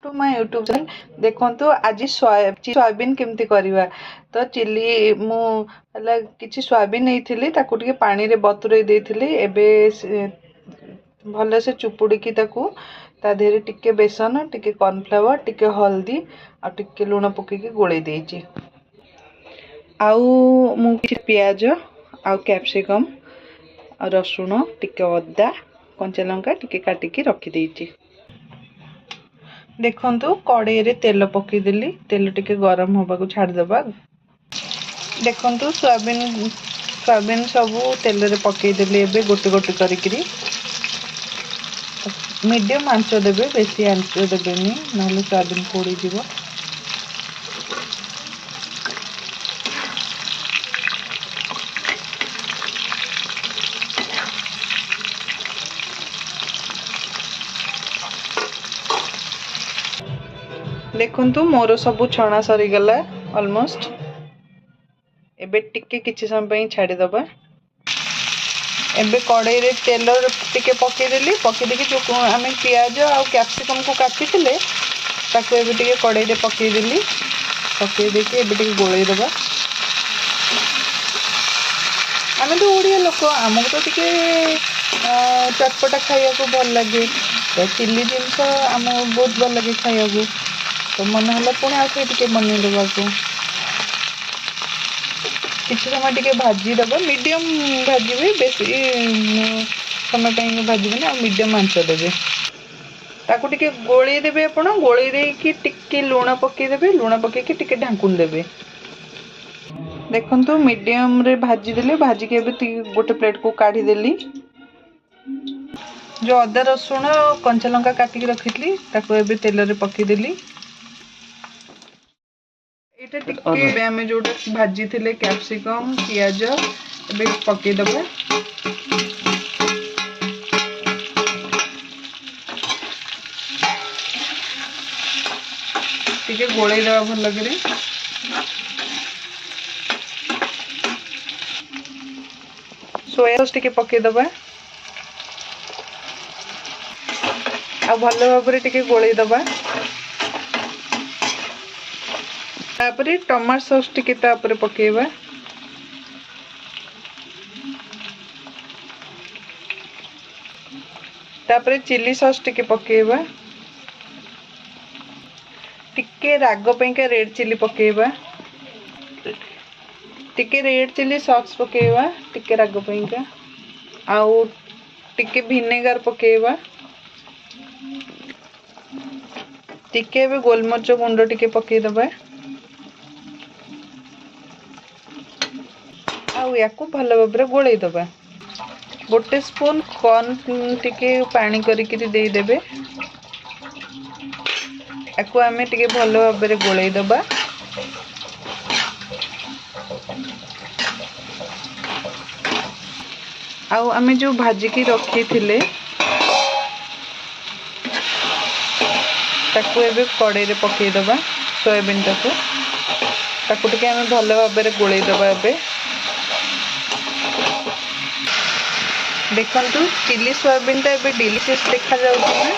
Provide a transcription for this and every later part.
To my YouTube channel देखो आज soybean केमती करवा तो चिली किसी सोयाबीन नहीं ताकू पानी रे बतुरे देइथिली एबे भल से चुपुड़ी ताकू ता देहरे टिके बेसन टिके कॉर्नफ्लावर टिके हल्दी आ टिके लुण पकईकी गोले देइछि आउ मु पियाज आउ कैप्सिकम आ रसुण टिके अदा कंचा लंका टिके काटिकी रखी देइछि। देखंतु कड़ाई रे तेल पकईदेली तेल टिके गरम होबा को छाड़देबा। देखंतु सोयाबीन सब तेल रे पकईदेली एबे गोटे गोटे करिकरी मीडियम आंच देबे बेसी आंच देबेनी नहले सोयाबीन पोड़ी जीवो। देखंतु मोर सब छणा सरी गला ऑलमोस्ट एबे टिके किछि समय पई छाडी दबा। एबे कड़ाई रे तेल टिके पकई देली पकई देके जो आमे पियाज आ कैप्सिकम को काटी थिले ताको एबे टिके कड़ाई रे पकई देली पकई देके एबे टिके गोळई दबा। आमे तो ओडिया लोक हमको तो टिके चटपटा खाइया को भल लगे तो चिल्ली जिंस आम बहुत भल लगे खाइया को तो मन है पुणी आउ टे बन देवा किसी समय टे भाजी दबा मीडियम भाजी बेसी समय भाजबे ना मीडियम आंच देवे ताकू टिके गोली देवे आपण गोली देकी टिके लुण पकईदेवे लुण पकईकी टिके ढांकुन देवे। देखंतु मीडियम रे भाजी देले भाजी के गोटे प्लेट को काढ़ी देली जो अदा रसुण कंचा लंका काटिकी रखी ताको एबे तेल रे पकई देली। एटा टिके आमे जोटा भाजी थिले कैप्सिकम पियाज एबे पकई दबा। टिके गोळई दबा भल लगे सोया सॉस टिके पकई दबा आ भल भाबरे टिके गोळई दबा। तापरे टमाटो सॉस टिके तापरे पकेबा तापरे चिली सॉस टिके पकेबा टिके राग पेंका रेड चिली पकेबा टिके रेड चिली सॉस पकेबा टिके राग पेंका आउ टिके विनेगर पकेबा टिके बे गोलमरिच गुंड टिके पकई दबा आउ याकू भल भाबरे गोळई दबा। गोटे स्पून कॉर्न टिके पानी करिकरी देई देबे याकू आमे टिके भल भाबरे गोळई दबा। आउ आमे जो भाजी की रखी थिले ताकू एबे कड़ाई रे पकई दबा सोयाबीन ताकू टिके आमे भल भाबरे गोळई दबा। एबे देखंतु चिली सोयाबीन टा एबे डिलीशियस देखा जाउछि ना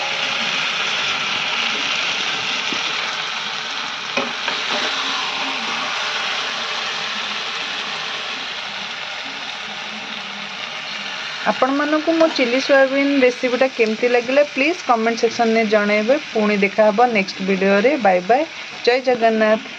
आपण मानकु मो चिली सोयाबीन रेसिपीटा केमती लगिला प्लीज कमेंट सेक्शन में जणाइबे। पुणी देखा हबो नेक्स्ट वीडियो रे। बाय बाय जय जगन्नाथ।